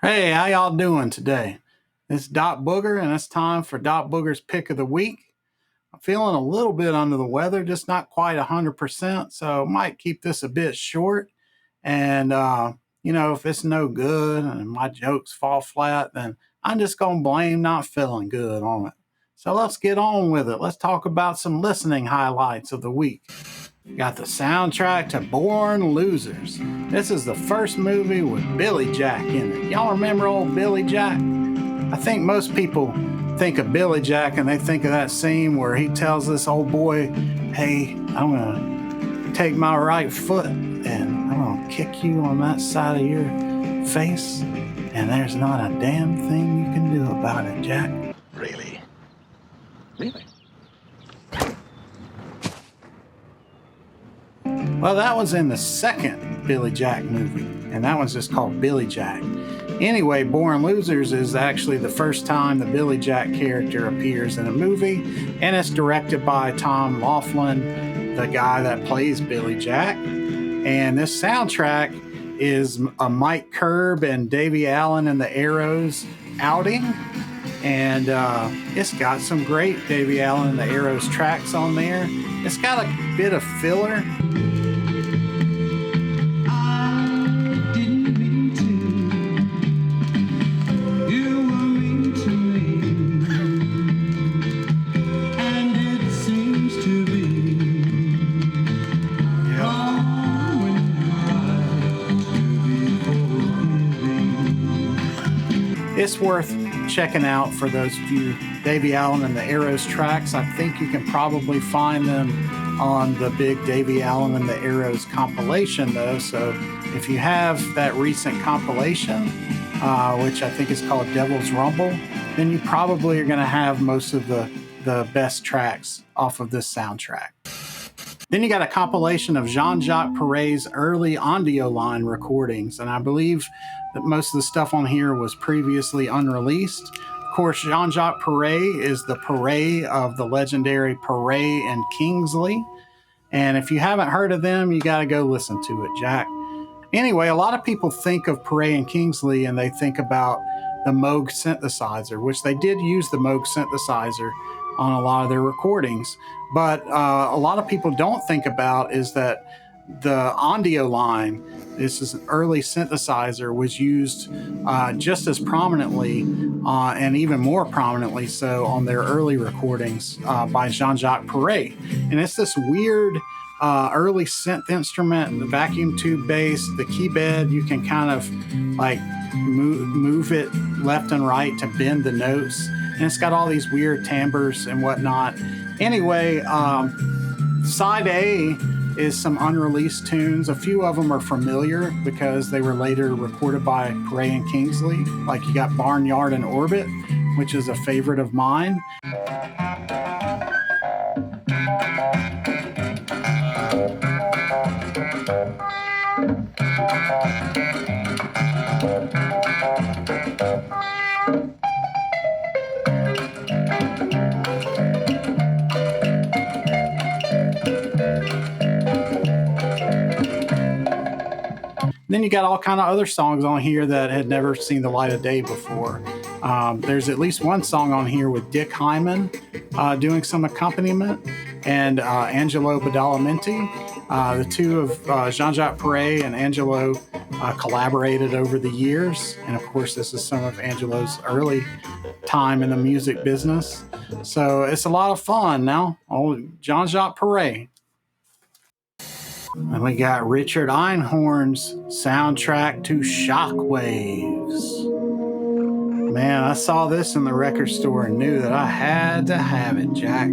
Hey, how y'all doing today? It's Doc Booger, and it's time for Doc Booger's Pick of the Week. I'm feeling a little bit under the weather, just not quite 100%, so might keep this a bit short. And, if it's no good and my jokes fall flat, then I'm just going to blame not feeling good on it. So let's get on with it. Let's talk about some listening highlights of the week. Got the soundtrack to Born Losers. This is the first movie with Billy Jack in it. Y'all remember old Billy Jack? I think most people think of Billy Jack and they think of that scene where he tells this old boy, hey, I'm going to take my right foot and I'm going to kick you on that side of your face, and there's not a damn thing you can do about it, Jack. Really? Really? Well, that was in the second Billy Jack movie, and that one's just called Billy Jack. Anyway, Born Losers is actually the first time the Billy Jack character appears in a movie, and it's directed by Tom Laughlin, the guy that plays Billy Jack. And this soundtrack is a Mike Curb and Davey Allen and the Arrows outing. And it's got some great Davey Allen and the Arrows tracks on there. It's got a bit of filler. It's worth checking out for those few Davey Allen and the Arrows tracks. I think you can probably find them on the big Davey Allen and the Arrows compilation, though. So if you have that recent compilation, which I think is called Devil's Rumble, then you probably are going to have most of the best tracks off of this soundtrack. Then you got a compilation of Jean-Jacques Perrey's early Ondioline recordings, and I believe that most of the stuff on here was previously unreleased. Of course, Jean-Jacques Perrey is the Perrey of the legendary Perrey and Kingsley, and if you haven't heard of them, you got to go listen to it, Jack. Anyway, a lot of people think of Perrey and Kingsley and they think about the Moog synthesizer, which they did use the Moog synthesizer on a lot of their recordings. But a lot of people don't think about is that the Ondioline, this is an early synthesizer, was used just as prominently and even more prominently so on their early recordings by Jean-Jacques Perrey. And it's this weird early synth instrument, the vacuum tube bass, the key bed, you can kind of like move it left and right to bend the notes. And it's got all these weird timbres and whatnot. Anyway, side A is some unreleased tunes. A few of them are familiar because they were later recorded by Perrey and Kingsley. Like you got Barnyard and Orbit, which is a favorite of mine. Then you got all kind of other songs on here that had never seen the light of day before. There's at least one song on here with Dick Hyman doing some accompaniment, and Angelo Badalamenti. The two of Jean-Jacques Perrey and Angelo collaborated over the years. And of course, this is some of Angelo's early time in the music business. So it's a lot of fun now. Old Jean-Jacques Perrey. And we got Richard Einhorn's soundtrack to Shockwaves. Man, I saw this in the record store and knew that I had to have it, Jack.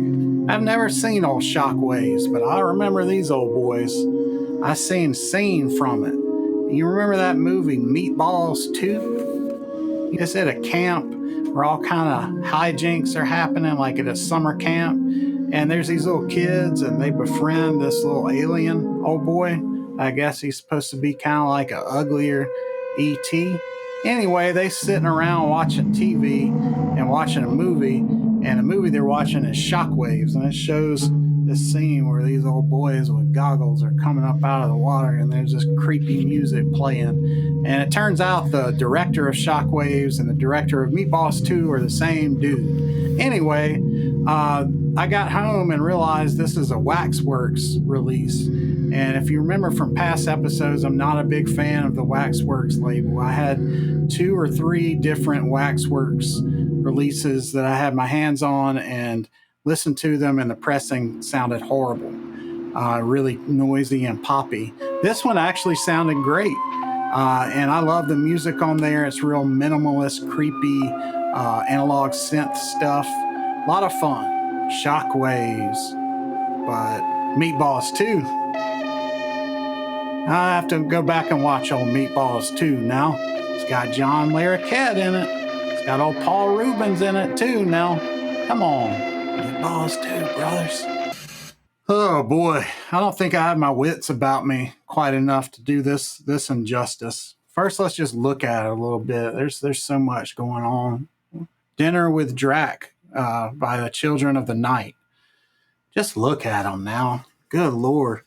I've never seen old Shockwaves, but I remember these old boys. I seen scene from it. You remember that movie Meatballs 2? It's at a camp where all kind of hijinks are happening, like at a summer camp. And there's these little kids, and they befriend this little alien old boy. I guess he's supposed to be kind of like an uglier E.T. Anyway, they sitting around watching TV and watching a movie, and the movie they're watching is Shockwaves, and it shows this scene where these old boys with goggles are coming up out of the water and there's this creepy music playing. And it turns out the director of Shockwaves and the director of Meatballs 2 are the same dude. Anyway, I got home and realized this is a Waxworks release. And if you remember from past episodes, I'm not a big fan of the Waxworks label. I had 2 or 3 different Waxworks releases that I had my hands on and listened to them, and the pressing sounded horrible, really noisy and poppy. This one actually sounded great, and I love the music on there. It's real minimalist, creepy, analog synth stuff. A lot of fun. Shockwaves, but Meatballs 2. I have to go back and watch old Meatballs 2 now. It's got John Larroquette in it. It's got old Paul Rubens in it too now. Come on. Meatballs 2, brothers. Oh boy, I don't think I have my wits about me quite enough to do this injustice. First, let's just look at it a little bit. There's so much going on. Dinner with Drac by the Children of the Night. Just look at him now. Good Lord.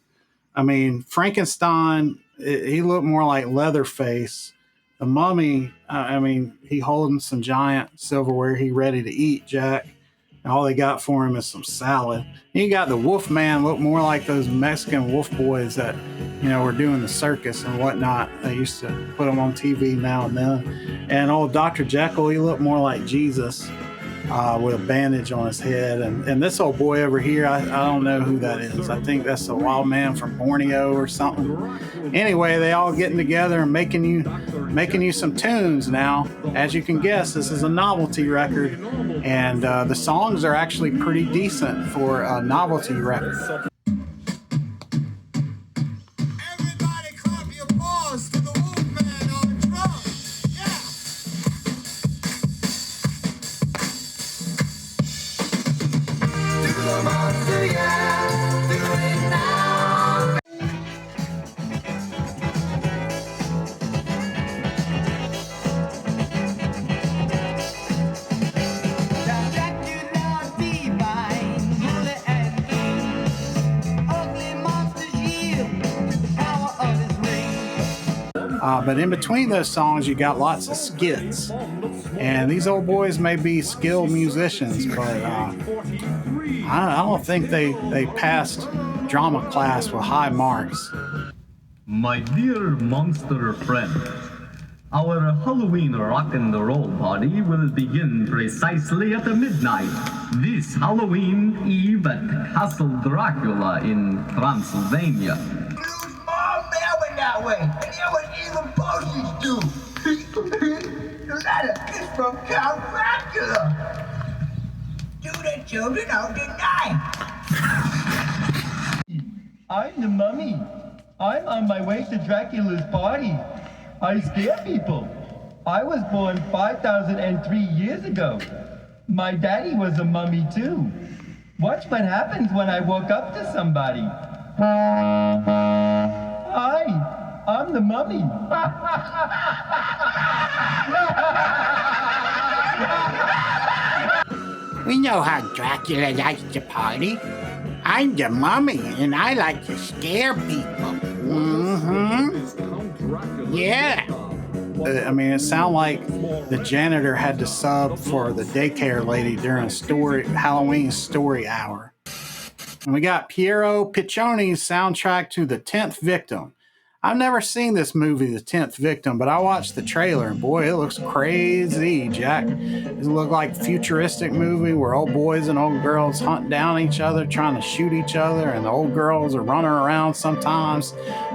I mean, Frankenstein, he looked more like Leatherface. The Mummy, I mean, he holding some giant silverware. He ready to eat, Jack. All they got for him is some salad. You got the Wolf Man look more like those Mexican wolf boys that, were doing the circus and whatnot. They used to put them on TV now and then. And old Dr. Jekyll, he looked more like Jesus with a bandage on his head. And this old boy over here, I don't know who that is. I think that's a wild man from Borneo or something. Anyway, they all getting together and making you some tunes now. As you can guess, this is a novelty record. And the songs are actually pretty decent for a novelty record. Everybody clap your paws to the Wolfman on drums. Yeah. Do the monster, yeah. Do it now. But in between those songs, you got lots of skits. And these old boys may be skilled musicians, but I don't think they passed drama class with high marks. My dear monster friend, our Halloween rock and roll party will begin precisely at midnight this Halloween Eve at Castle Dracula in Transylvania. Blues all mailman that way, and there was even postage due. The letter is from Count Dracula to the children of the night. I'm the mummy. I'm on my way to Dracula's party. I scare people. I was born 5,003 years ago. My daddy was a mummy too. Watch what happens when I walk up to somebody. Hi, I'm the mummy. We know how Dracula likes to party. I'm the mummy, and I like to scare people. Yeah. I mean, it sounded like the janitor had to sub for the daycare lady during Halloween story hour. And we got Piero Piccioni's soundtrack to The 10th Victim. I've never seen this movie, The 10th Victim, but I watched the trailer, and boy, it looks crazy, Jack. It looks like a futuristic movie where old boys and old girls hunt down each other, trying to shoot each other, and the old girls are running around sometimes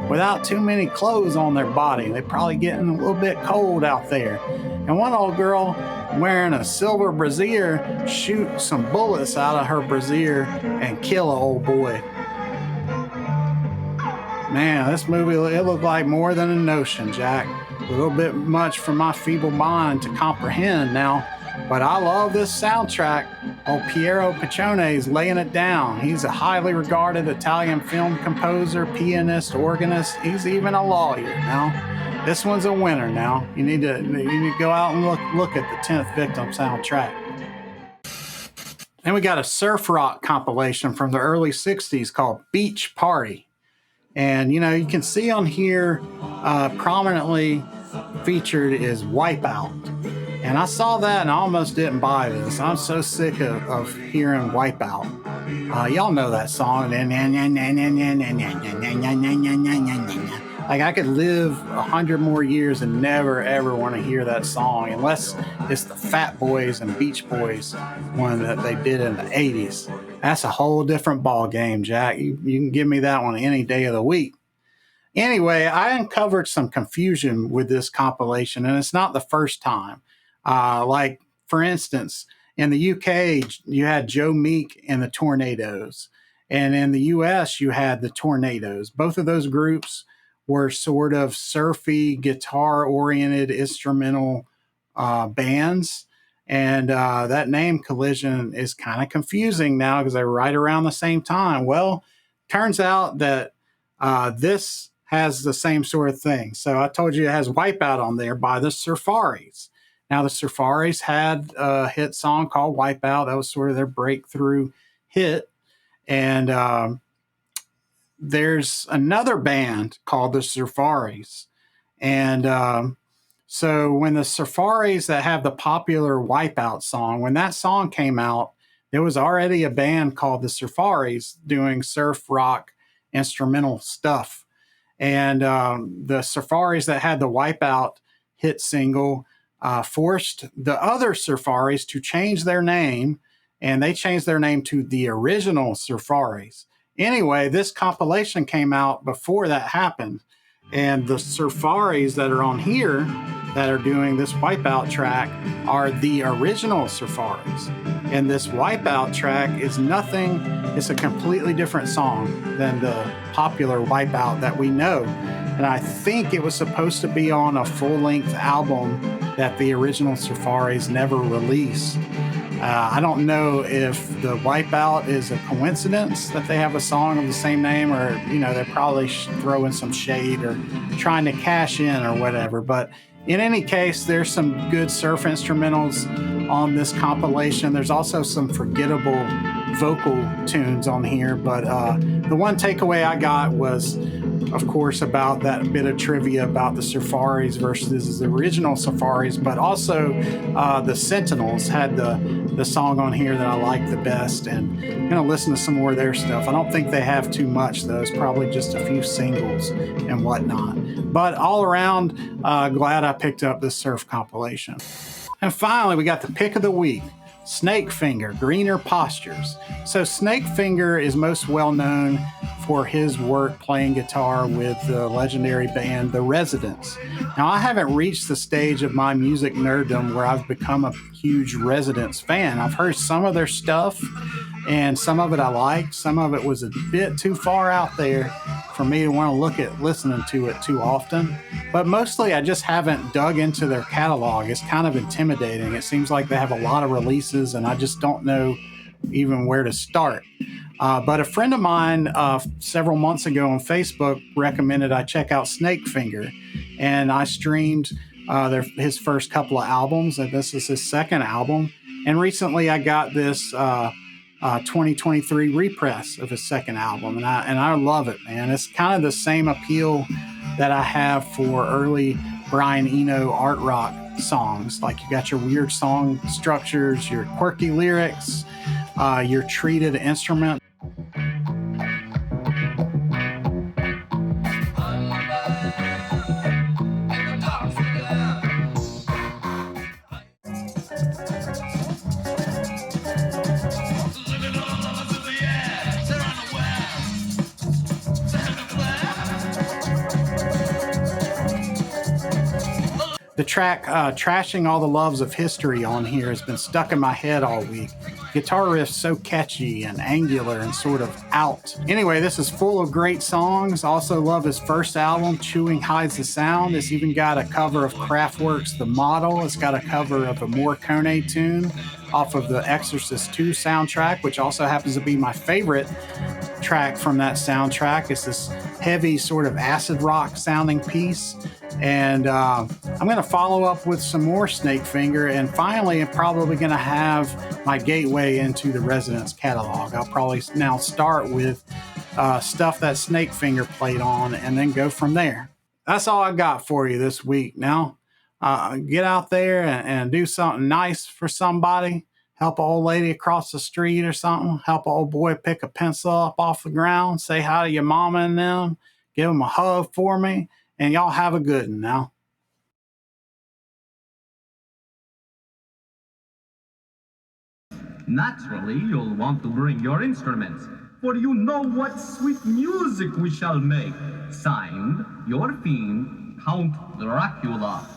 without too many clothes on their body. They're probably getting a little bit cold out there. And one old girl wearing a silver brassiere shoot some bullets out of her brassiere and kill an old boy. Man, this movie, it looked like more than a notion, Jack. A little bit much for my feeble mind to comprehend now, but I love this soundtrack. Old Piero Piccioni's laying it down. He's a highly regarded Italian film composer, pianist, organist. He's even a lawyer now. This one's a winner now. You need to go out and look at the 10th Victim soundtrack. Then we got a surf rock compilation from the early 60s called Beach Party. And, you can see on here prominently featured is Wipeout. And I saw that and I almost didn't buy this. I'm so sick of hearing Wipeout. Y'all know that song. Like, I could live 100 more years and never, ever want to hear that song unless it's the Fat Boys and Beach Boys one that they did in the 80s. That's a whole different ball game, Jack. You can give me that one any day of the week. Anyway, I uncovered some confusion with this compilation, and it's not the first time. Like, for instance, in the UK, you had Joe Meek and the Tornadoes. And in the US, you had the Tornadoes. Both of those groups were sort of surfy, guitar-oriented instrumental bands. And that name Collision is kind of confusing now because they're right around the same time. Well, turns out that this has the same sort of thing. So I told you it has Wipeout on there by the Surfaris. Now, the Surfaris had a hit song called Wipeout. That was sort of their breakthrough hit. And there's another band called the Surfaris. And so when the Surfaris that have the popular Wipeout song, when that song came out, there was already a band called the Surfaris doing surf rock instrumental stuff. And the Surfaris that had the Wipeout hit single forced the other Surfaris to change their name, and they changed their name to the original Surfaris. Anyway, this compilation came out before that happened, and the Surfaris that are on here that are doing this Wipeout track are the original Surfaris. And this Wipeout track is nothing, it's a completely different song than the popular Wipeout that we know. And I think it was supposed to be on a full-length album that the original Surfaris never released. I don't know if the Wipeout is a coincidence that they have a song of the same name, or, they're probably throwing some shade or trying to cash in or whatever. But in any case, there's some good surf instrumentals on this compilation. There's also some forgettable vocal tunes on here. But the one takeaway I got was, of course, about that bit of trivia about the Surfaris versus the original Surfaris, but also the Sentinels had the song on here that I like the best, and I'm going to listen to some more of their stuff. I don't think they have too much, though. It's probably just a few singles and whatnot. But all around, glad I picked up this surf compilation. And finally, we got the pick of the week. Snakefinger, Greener Postures. So Snakefinger is most well known for his work playing guitar with the legendary band The Residents. Now, I haven't reached the stage of my music nerddom where I've become a huge Residents fan. I've heard some of their stuff, and some of it I liked. Some of it was a bit too far out there for me to want to listening to it too often. But mostly I just haven't dug into their catalog. It's kind of intimidating. It seems like they have a lot of releases, and I just don't know even where to start. But a friend of mine several months ago on Facebook recommended I check out Snakefinger, and I streamed his first couple of albums, and this is his second album. And recently I got this 2023 repress of his second album, and I love it, man. It's kind of the same appeal that I have for early Brian Eno art rock songs. Like, you got your weird song structures, your quirky lyrics, your treated instrument. The track Trashing All the Loves of History on here has been stuck in my head all week. Guitar riff's so catchy and angular and sort of out. Anyway, this is full of great songs. Also love his first album, Chewing Hides the Sound. It's even got a cover of Kraftwerk's The Model. It's got a cover of a Morricone tune off of the Exorcist II soundtrack, which also happens to be my favorite track from that soundtrack. It's this heavy sort of acid rock sounding piece. And I'm going to follow up with some more Snakefinger, and finally I'm probably going to have my gateway into the Resonance catalog. I'll probably now start with stuff that Snakefinger played on and then go from there. That's all I got for you this week. Now get out there and do something nice for somebody. Help an old lady across the street or something. Help an old boy pick a pencil up off the ground. Say hi to your mama and them. Give them a hug for me. And y'all have a good one now. Naturally, you'll want to bring your instruments, for you know what sweet music we shall make. Signed, your fiend, Count Dracula.